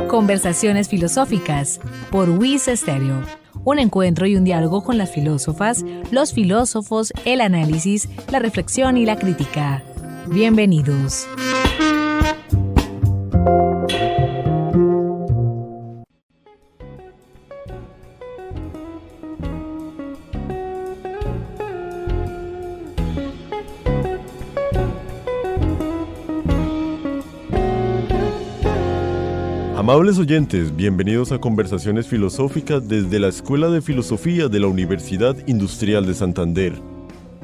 Conversaciones filosóficas por WIS Estéreo. Un encuentro y un diálogo con las filósofas, los filósofos, el análisis, la reflexión y la crítica. Bienvenidos. Amables oyentes, bienvenidos a Conversaciones Filosóficas desde la Escuela de Filosofía de la Universidad Industrial de Santander.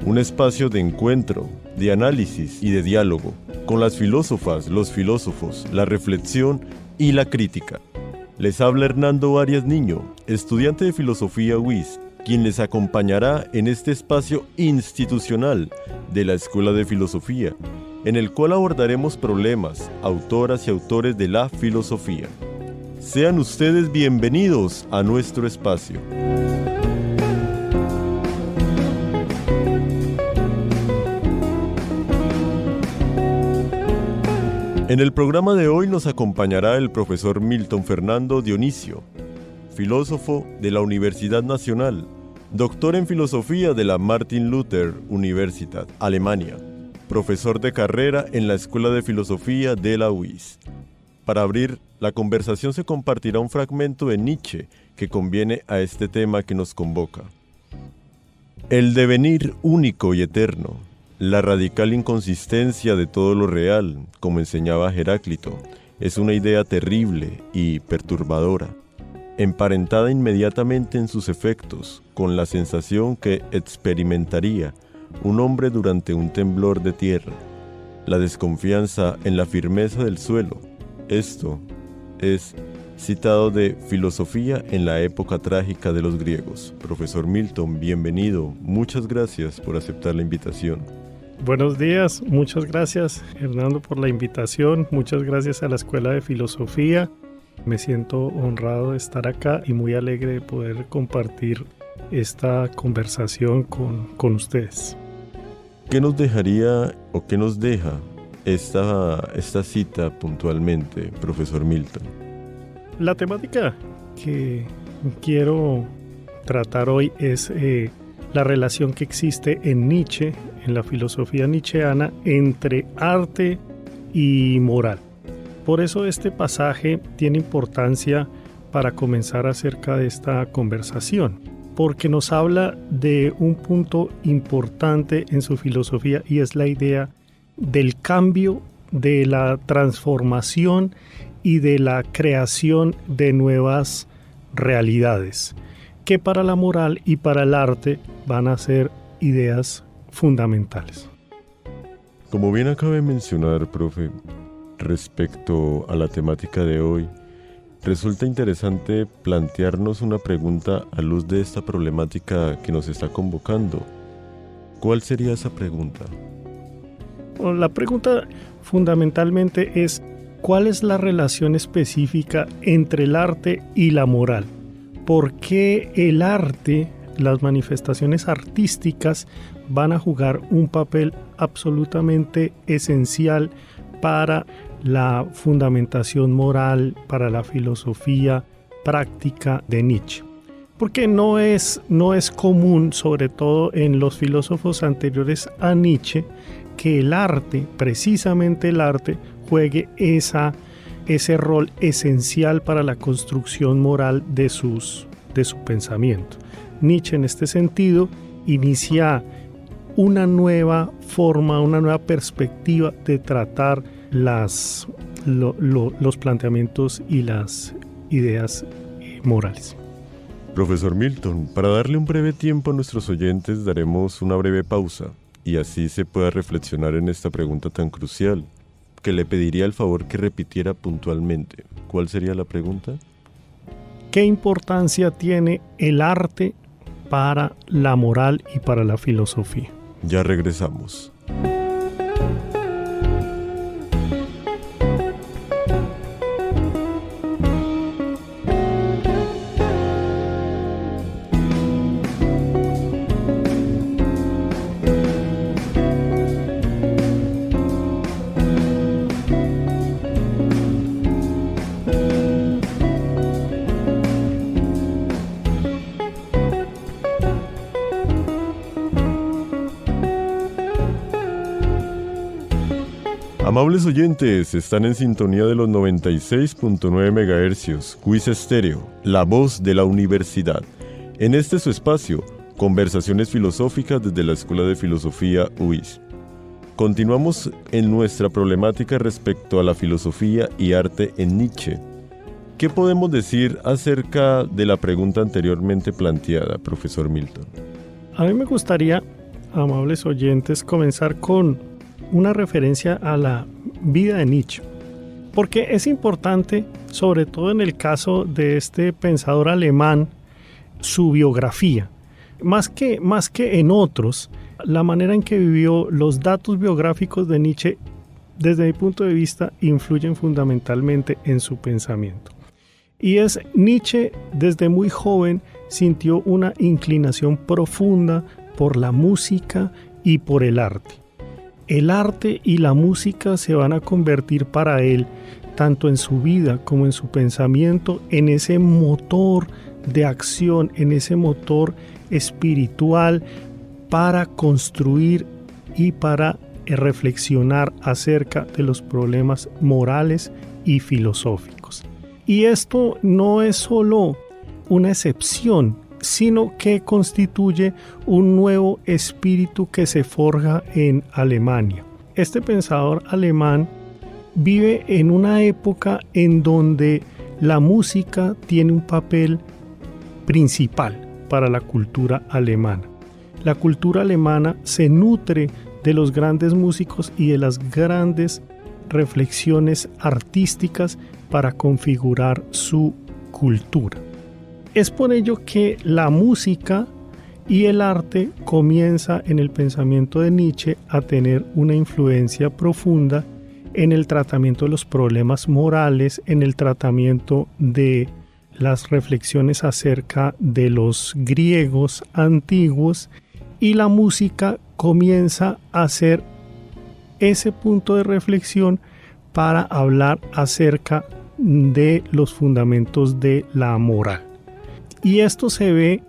Un espacio de encuentro, de análisis y de diálogo con las filósofas, los filósofos, la reflexión y la crítica. Les habla Hernando Arias Niño, estudiante de Filosofía WIS, quien les acompañará en este espacio institucional de la Escuela de Filosofía, en el cual abordaremos problemas, autoras y autores de la filosofía. Sean ustedes bienvenidos a nuestro espacio. En el programa de hoy nos acompañará el profesor Milton Fernando Dionisio, filósofo de la Universidad Nacional, doctor en filosofía de la Martin Luther Universität, Alemania, profesor de carrera en la Escuela de Filosofía de la UIS. Para abrir la conversación se compartirá un fragmento de Nietzsche que conviene a este tema que nos convoca. El devenir único y eterno, la radical inconsistencia de todo lo real, como enseñaba Heráclito, es una idea terrible y perturbadora, emparentada inmediatamente en sus efectos con la sensación que experimentaría un hombre durante un temblor de tierra, la desconfianza en la firmeza del suelo. Esto es citado de Filosofía en la época trágica de los griegos. Profesor Milton, bienvenido. Muchas gracias por aceptar la invitación. Buenos días, muchas gracias Hernando por la invitación, muchas gracias a la Escuela de Filosofía. Me siento honrado de estar acá y muy alegre de poder compartir esta conversación con ustedes. ¿Qué nos dejaría o qué nos deja esta cita puntualmente, profesor Milton? La temática que quiero tratar hoy es la relación que existe en Nietzsche, en la filosofía nietzscheana, entre arte y moral. Por eso este pasaje tiene importancia para comenzar acerca de esta conversación, porque nos habla de un punto importante en su filosofía y es la idea del cambio, de la transformación y de la creación de nuevas realidades, que para la moral y para el arte van a ser ideas fundamentales. Como bien acaba de mencionar, profe, respecto a la temática de hoy, resulta interesante plantearnos una pregunta a luz de esta problemática que nos está convocando. ¿Cuál sería esa pregunta? Bueno, la pregunta fundamentalmente es ¿cuál es la relación específica entre el arte y la moral? ¿Por qué el arte, las manifestaciones artísticas van a jugar un papel absolutamente esencial para la fundamentación moral, para la filosofía práctica de Nietzsche? Porque no es común, sobre todo en los filósofos anteriores a Nietzsche, que el arte, precisamente el arte, juegue ese rol esencial para la construcción moral de su pensamiento. Nietzsche, en este sentido, inicia una nueva forma, una nueva perspectiva de tratar los planteamientos y las ideas morales. Profesor Milton, para darle un breve tiempo a nuestros oyentes daremos una breve pausa y así se pueda reflexionar en esta pregunta tan crucial, que le pediría el favor que repitiera puntualmente. ¿Cuál sería la pregunta? ¿Qué importancia tiene el arte para la moral y para la filosofía? Ya regresamos. Amables oyentes, están en sintonía de los 96.9 MHz, Quiz Estéreo, la voz de la universidad. En este su espacio, conversaciones filosóficas desde la Escuela de Filosofía UIS. Continuamos en nuestra problemática respecto a la filosofía y arte en Nietzsche. ¿Qué podemos decir acerca de la pregunta anteriormente planteada, profesor Milton? A mí me gustaría, amables oyentes, comenzar con una referencia a la vida de Nietzsche, porque es importante, sobre todo en el caso de este pensador alemán, su biografía. Más que en otros, la manera en que vivió, los datos biográficos de Nietzsche, desde mi punto de vista, influyen fundamentalmente en su pensamiento. Y Nietzsche, desde muy joven, sintió una inclinación profunda por la música y por el arte. El arte y la música se van a convertir para él, tanto en su vida como en su pensamiento, en ese motor de acción, en ese motor espiritual para construir y para reflexionar acerca de los problemas morales y filosóficos. Y esto no es solo una excepción, sino que constituye un nuevo espíritu que se forja en Alemania. Este pensador alemán vive en una época en donde la música tiene un papel principal para la cultura alemana. La cultura alemana se nutre de los grandes músicos y de las grandes reflexiones artísticas para configurar su cultura. Es por ello que la música y el arte comienza en el pensamiento de Nietzsche a tener una influencia profunda en el tratamiento de los problemas morales, en el tratamiento de las reflexiones acerca de los griegos antiguos, y la música comienza a ser ese punto de reflexión para hablar acerca de los fundamentos de la moral. Y esto se ve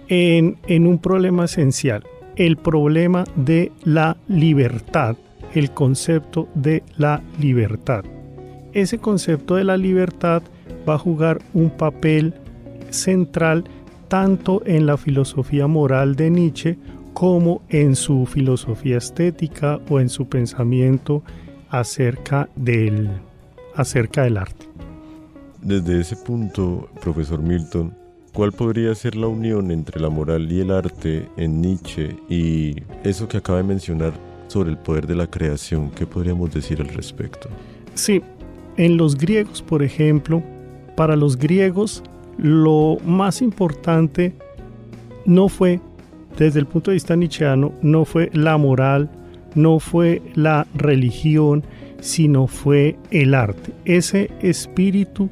en un problema esencial, el problema de la libertad, el concepto de la libertad. Ese concepto de la libertad va a jugar un papel central tanto en la filosofía moral de Nietzsche como en su filosofía estética o en su pensamiento acerca del arte. Desde ese punto, profesor Milton, ¿cuál podría ser la unión entre la moral y el arte en Nietzsche y eso que acaba de mencionar sobre el poder de la creación? ¿Qué podríamos decir al respecto? Sí, en los griegos, por ejemplo, para los griegos lo más importante no fue, desde el punto de vista nietzscheano, no fue la moral, no fue la religión, sino fue el arte. Ese espíritu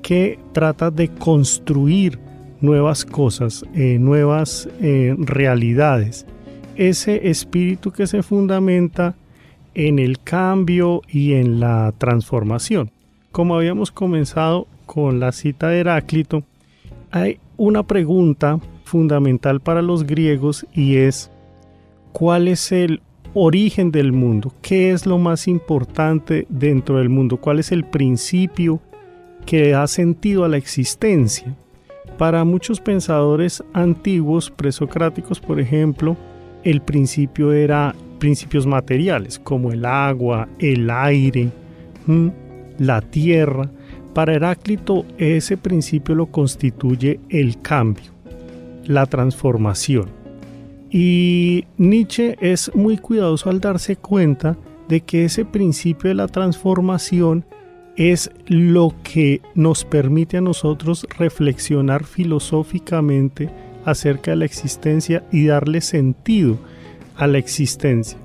que trata de construir nuevas cosas, nuevas realidades. Ese espíritu que se fundamenta en el cambio y en la transformación. Como habíamos comenzado con la cita de Heráclito, hay una pregunta fundamental para los griegos y es: ¿cuál es el origen del mundo? ¿Qué es lo más importante dentro del mundo? ¿Cuál es el principio que da sentido a la existencia? Para muchos pensadores antiguos, presocráticos por ejemplo, el principio era principios materiales como el agua, el aire, la tierra. Para Heráclito ese principio lo constituye el cambio, la transformación. Y Nietzsche es muy cuidadoso al darse cuenta de que ese principio de la transformación es lo que nos permite a nosotros reflexionar filosóficamente acerca de la existencia y darle sentido a la existencia.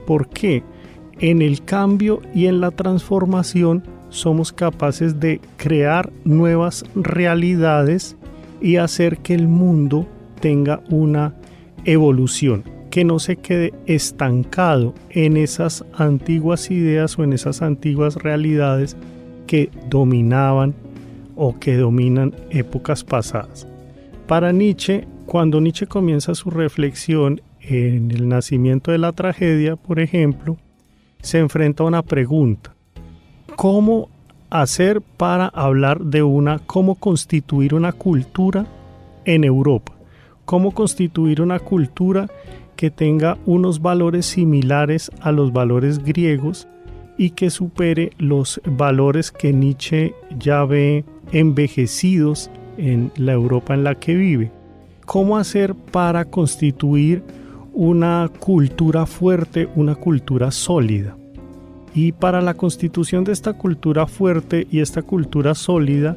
¿Por qué? En el cambio y en la transformación somos capaces de crear nuevas realidades y hacer que el mundo tenga una evolución, que no se quede estancado en esas antiguas ideas o en esas antiguas realidades que dominaban o que dominan épocas pasadas. Para Nietzsche, cuando Nietzsche comienza su reflexión en el nacimiento de la tragedia, por ejemplo, se enfrenta a una pregunta: ¿cómo hacer para hablar de cómo constituir una cultura en Europa? ¿Cómo constituir una cultura que tenga unos valores similares a los valores griegos y que supere los valores que Nietzsche ya ve envejecidos en la Europa en la que vive? ¿Cómo hacer para constituir una cultura fuerte, una cultura sólida? Y para la constitución de esta cultura fuerte y esta cultura sólida,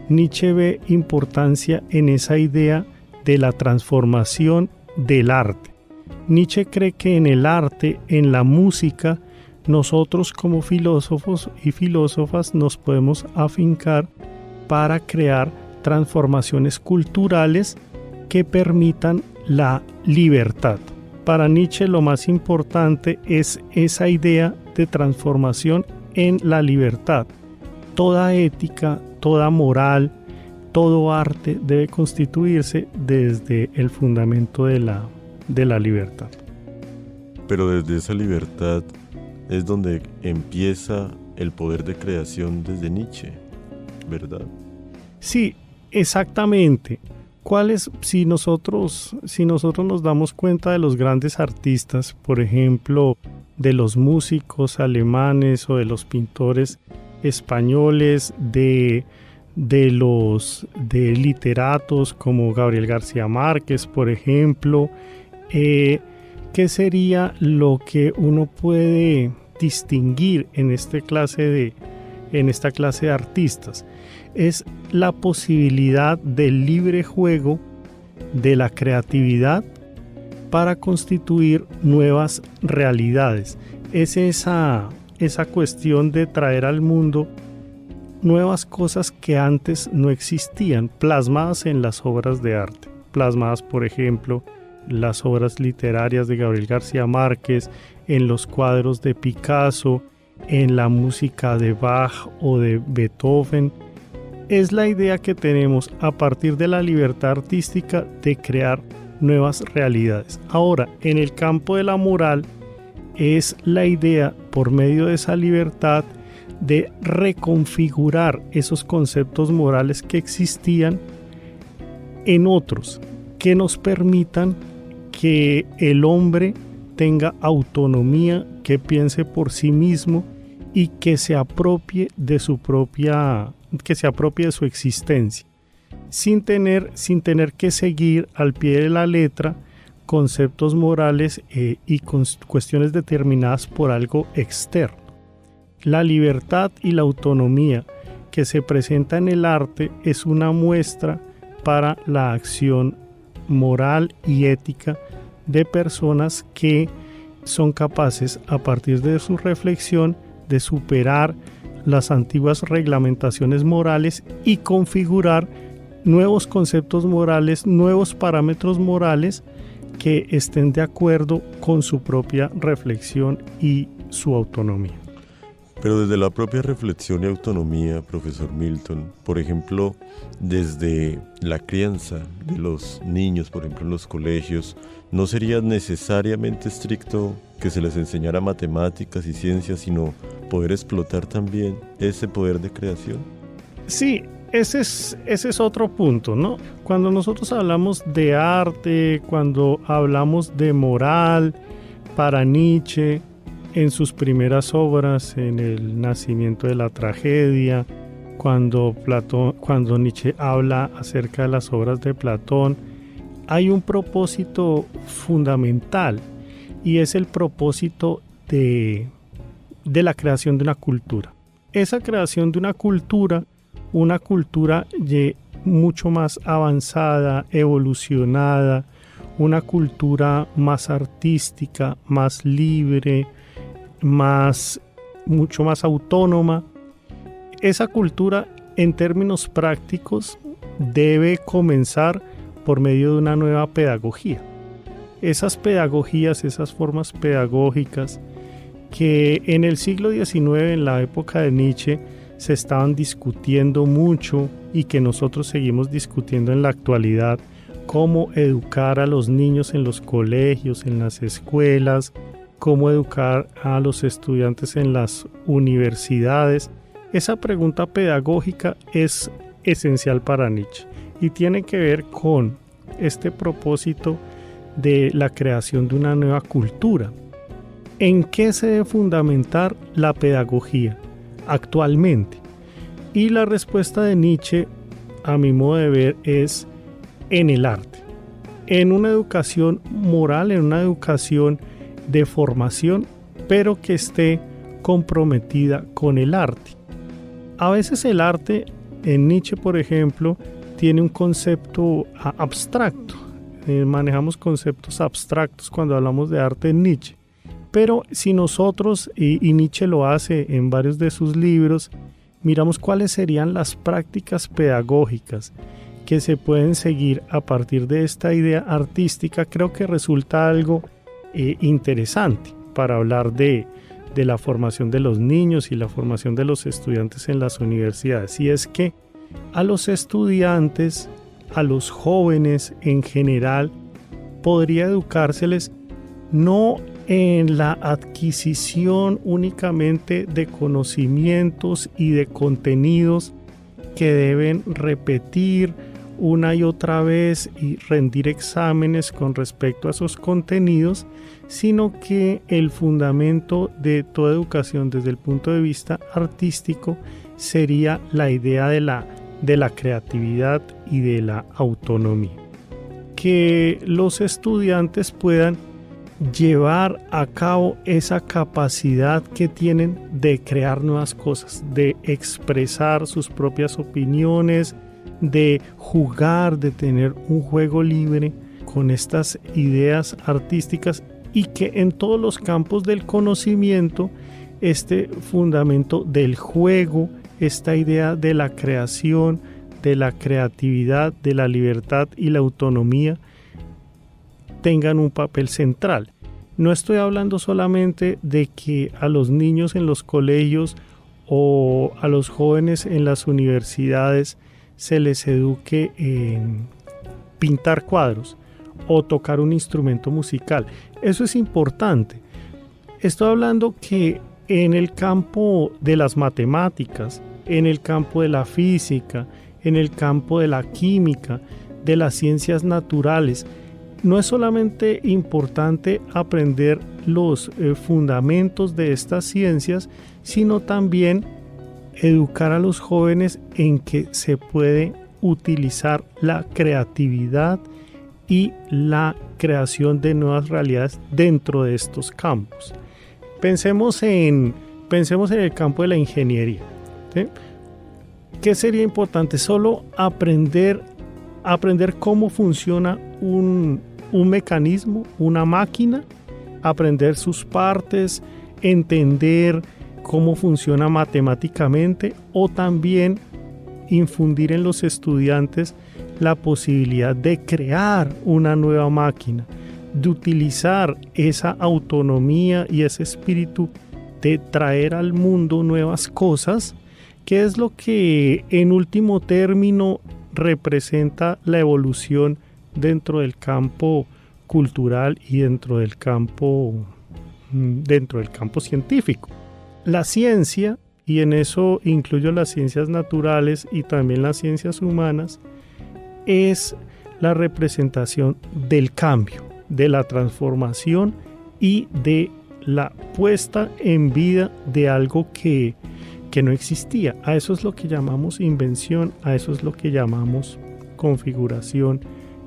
Nietzsche ve importancia en esa idea de la transformación del arte. Nietzsche cree que en el arte, en la música, nosotros como filósofos y filósofas nos podemos afincar para crear transformaciones culturales que permitan la libertad. Para Nietzsche lo más importante es esa idea de transformación en la libertad. Toda ética, toda moral, todo arte debe constituirse desde el fundamento de la libertad. Pero desde esa libertad es donde empieza el poder de creación desde Nietzsche, ¿verdad? Sí, exactamente. Si nosotros nos damos cuenta de los grandes artistas, por ejemplo, de los músicos alemanes o de los pintores españoles, de literatos como Gabriel García Márquez, por ejemplo, ¿qué sería lo que uno puede distinguir en esta clase de artistas? Es la posibilidad del libre juego de la creatividad para constituir nuevas realidades. Es esa cuestión de traer al mundo nuevas cosas que antes no existían, plasmadas en las obras de arte, plasmadas, por ejemplo, en las obras literarias de Gabriel García Márquez, en los cuadros de Picasso, en la música de Bach o de Beethoven. Es la idea que tenemos a partir de la libertad artística de crear nuevas realidades. Ahora, en el campo de la moral, es la idea, por medio de esa libertad, de reconfigurar esos conceptos morales que existían en otros, que nos permitan que el hombre tenga autonomía, que piense por sí mismo y que se apropie de su existencia, sin tener que seguir al pie de la letra conceptos morales y cuestiones determinadas por algo externo. La libertad y la autonomía que se presenta en el arte es una muestra para la acción moral y ética de personas que son capaces, a partir de su reflexión, de superar las antiguas reglamentaciones morales y configurar nuevos conceptos morales, nuevos parámetros morales que estén de acuerdo con su propia reflexión y su autonomía. Pero desde la propia reflexión y autonomía, profesor Milton, por ejemplo, desde la crianza de los niños, por ejemplo, en los colegios, ¿no sería necesariamente estricto que se les enseñara matemáticas y ciencias, sino poder explotar también ese poder de creación? Sí, ese es otro punto, ¿no? Cuando nosotros hablamos de arte, cuando hablamos de moral, para Nietzsche, en sus primeras obras, en El nacimiento de la tragedia, cuando Nietzsche habla acerca de las obras de Platón, hay un propósito fundamental, y es el propósito de la creación de una cultura. Esa creación de una cultura mucho más avanzada, evolucionada, una cultura más artística, más libre, mucho más autónoma. Esa cultura, en términos prácticos, debe comenzar por medio de una nueva pedagogía. Esas pedagogías, esas formas pedagógicas que en el siglo XIX, en la época de Nietzsche, se estaban discutiendo mucho y que nosotros seguimos discutiendo en la actualidad, cómo educar a los niños en los colegios, en las escuelas, cómo educar a los estudiantes en las universidades. Esa pregunta pedagógica es esencial para Nietzsche y tiene que ver con este propósito de la creación de una nueva cultura. ¿En qué se debe fundamentar la pedagogía actualmente? Y la respuesta de Nietzsche, a mi modo de ver, es en el arte, en una educación moral, en una educación de formación, pero que esté comprometida con el arte. A veces el arte, en Nietzsche por ejemplo, tiene un concepto abstracto. Manejamos conceptos abstractos cuando hablamos de arte en Nietzsche. Pero si nosotros, y Nietzsche lo hace en varios de sus libros, miramos cuáles serían las prácticas pedagógicas que se pueden seguir a partir de esta idea artística, creo que resulta algo interesante para hablar de la formación de los niños y la formación de los estudiantes en las universidades. Y es que a los estudiantes, a los jóvenes en general, podría educárseles no en la adquisición únicamente de conocimientos y de contenidos que deben repetir una y otra vez y rendir exámenes con respecto a esos contenidos, sino que el fundamento de toda educación desde el punto de vista artístico sería la idea de la creatividad y de la autonomía. Que los estudiantes puedan llevar a cabo esa capacidad que tienen de crear nuevas cosas, de expresar sus propias opiniones, de jugar, de tener un juego libre con estas ideas artísticas, y que en todos los campos del conocimiento este fundamento del juego, esta idea de la creación, de la creatividad, de la libertad y la autonomía tengan un papel central. No estoy hablando solamente de que a los niños en los colegios o a los jóvenes en las universidades se les eduque en pintar cuadros o tocar un instrumento musical. Eso es importante. Estoy hablando que en el campo de las matemáticas, en el campo de la física, en el campo de la química, de las ciencias naturales, no es solamente importante aprender los fundamentos de estas ciencias, sino también educar a los jóvenes en que se puede utilizar la creatividad y la creación de nuevas realidades dentro de estos campos. Pensemos en el campo de la ingeniería, ¿sí? ¿Qué sería importante? Solo aprender cómo funciona un mecanismo, una máquina, aprender sus partes, entender cómo funciona matemáticamente, o también infundir en los estudiantes la posibilidad de crear una nueva máquina, de utilizar esa autonomía y ese espíritu de traer al mundo nuevas cosas, que es lo que en último término representa la evolución dentro del campo cultural y dentro del campo científico. La ciencia, y en eso incluyo las ciencias naturales y también las ciencias humanas, es la representación del cambio, de la transformación y de la puesta en vida de algo que no existía. A eso es lo que llamamos invención, a eso es lo que llamamos configuración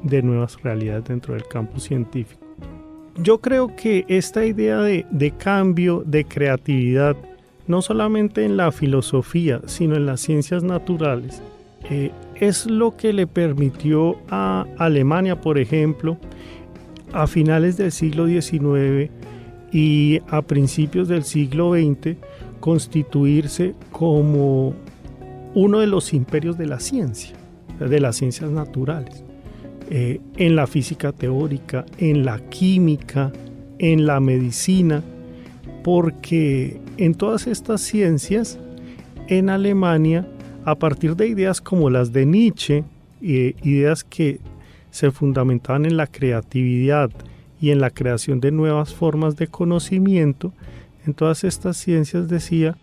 de nuevas realidades dentro del campo científico. Yo creo que esta idea de cambio, de creatividad, no solamente en la filosofía, sino en las ciencias naturales, es lo que le permitió a Alemania, por ejemplo, a finales del siglo XIX y a principios del siglo XX, constituirse como uno de los imperios de la ciencia, de las ciencias naturales, en la física teórica, en la química, en la medicina, porque en todas estas ciencias, en Alemania, a partir de ideas como las de Nietzsche, ideas que se fundamentaban en la creatividad y en la creación de nuevas formas de conocimiento, en todas estas ciencias, decía,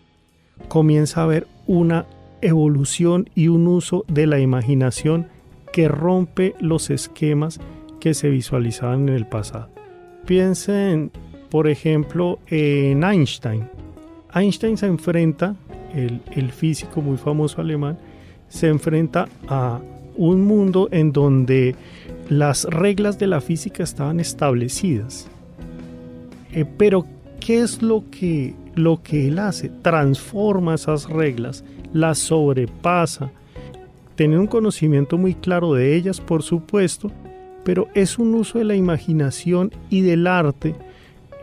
comienza a haber una evolución y un uso de la imaginación que rompe los esquemas que se visualizaban en el pasado. Piensen, por ejemplo, en Einstein. Einstein se enfrenta, el físico muy famoso alemán, se enfrenta a un mundo en donde las reglas de la física estaban establecidas. Pero, ¿qué es lo que él hace? Transforma esas reglas, las sobrepasa, tiene un conocimiento muy claro de ellas, por supuesto, pero es un uso de la imaginación y del arte,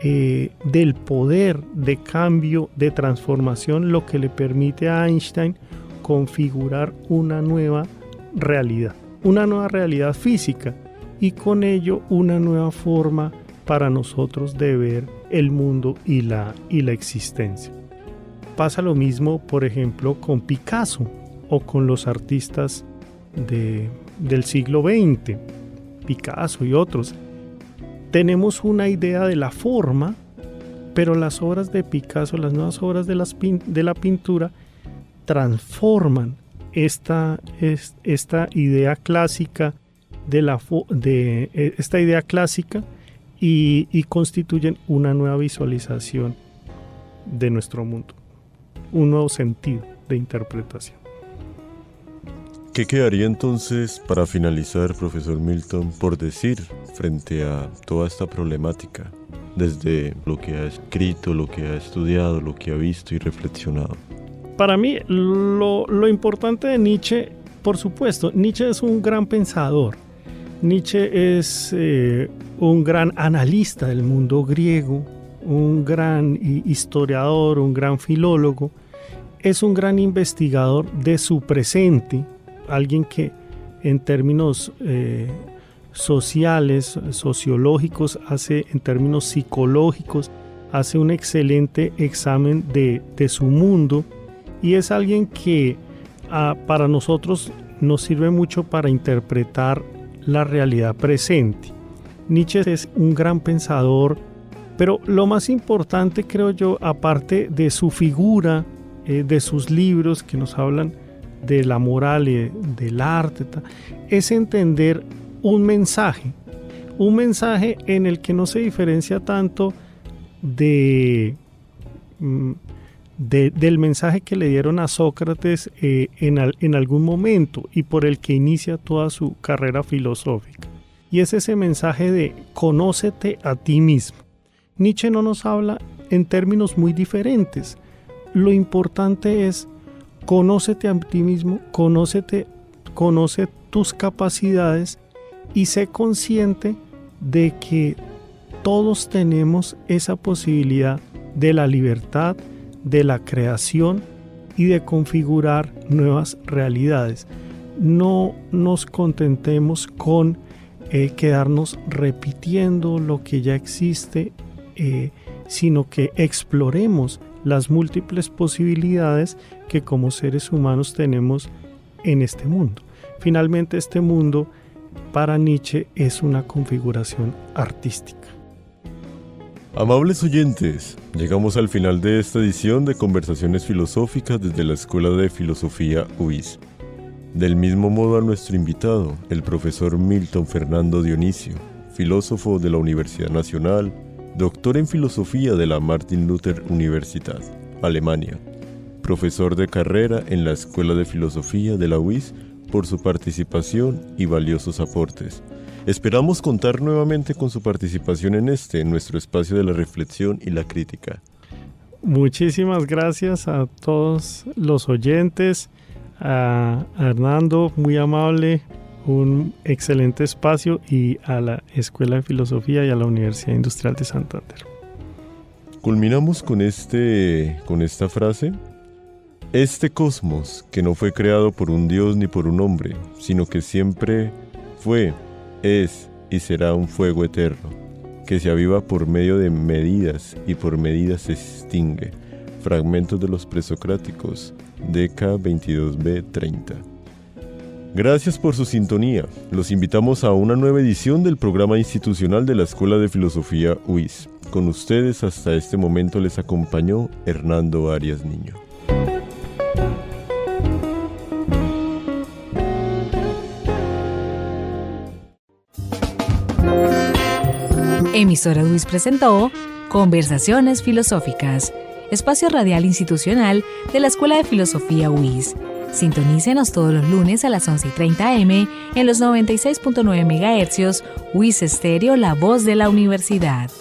del poder de cambio, de transformación, lo que le permite a Einstein configurar una nueva realidad física, y con ello una nueva forma para nosotros de ver el mundo y la existencia. Pasa lo mismo, por ejemplo, con Picasso o con los artistas del siglo XX, Picasso y otros. Tenemos una idea de la forma, pero las obras de Picasso, las nuevas obras de la pintura, transforman esta idea clásica esta idea clásica y constituyen una nueva visualización de nuestro mundo, un nuevo sentido de interpretación. ¿Qué quedaría entonces, para finalizar, profesor Milton, por decir frente a toda esta problemática, desde lo que ha escrito, lo que ha estudiado, lo que ha visto y reflexionado? Para mí, lo importante de Nietzsche, por supuesto, Nietzsche es un gran pensador. Nietzsche es un gran analista del mundo griego, un gran historiador, un gran filólogo, es un gran investigador de su presente, alguien que en términos sociales, sociológicos, en términos psicológicos, hace un excelente examen de su mundo, y es alguien que para nosotros nos sirve mucho para interpretar la realidad presente. Nietzsche es un gran pensador, pero lo más importante, creo yo, aparte de su figura, de sus libros que nos hablan de la moral y del arte, es entender un mensaje en el que no se diferencia tanto del mensaje que le dieron a Sócrates en algún momento y por el que inicia toda su carrera filosófica. Y es ese mensaje de conócete a ti mismo. Nietzsche no nos habla en términos muy diferentes. Lo importante es conócete a ti mismo, conoce tus capacidades y sé consciente de que todos tenemos esa posibilidad de la libertad, de la creación y de configurar nuevas realidades. No nos contentemos con quedarnos repitiendo lo que ya existe, sino que exploremos las múltiples posibilidades que como seres humanos tenemos en este mundo. Finalmente, este mundo para Nietzsche es una configuración artística. Amables oyentes, llegamos al final de esta edición de Conversaciones Filosóficas desde la Escuela de Filosofía UIS. Del mismo modo a nuestro invitado, el profesor Milton Fernando Dionisio, filósofo de la Universidad Nacional, doctor en Filosofía de la Martin Luther Universität, Alemania, profesor de carrera en la Escuela de Filosofía de la UIS, por su participación y valiosos aportes. Esperamos contar nuevamente con su participación en nuestro espacio de la reflexión y la crítica. Muchísimas gracias a todos los oyentes, a Hernando, muy amable, un excelente espacio, y a la Escuela de Filosofía y a la Universidad Industrial de Santander. Culminamos con esta frase: este cosmos, que no fue creado por un dios ni por un hombre, sino que siempre fue, es y será un fuego eterno, que se aviva por medio de medidas y por medidas se extingue. Fragmentos de los presocráticos, DK 22b 30. Gracias por su sintonía. Los invitamos a una nueva edición del programa institucional de la Escuela de Filosofía UIS. Con ustedes hasta este momento les acompañó Hernando Arias Niño. Emisora UIS presentó Conversaciones Filosóficas, espacio radial institucional de la Escuela de Filosofía UIS. Sintonícenos todos los lunes a las 11:30 am en los 96.9 MHz, UIS Estéreo, la voz de la universidad.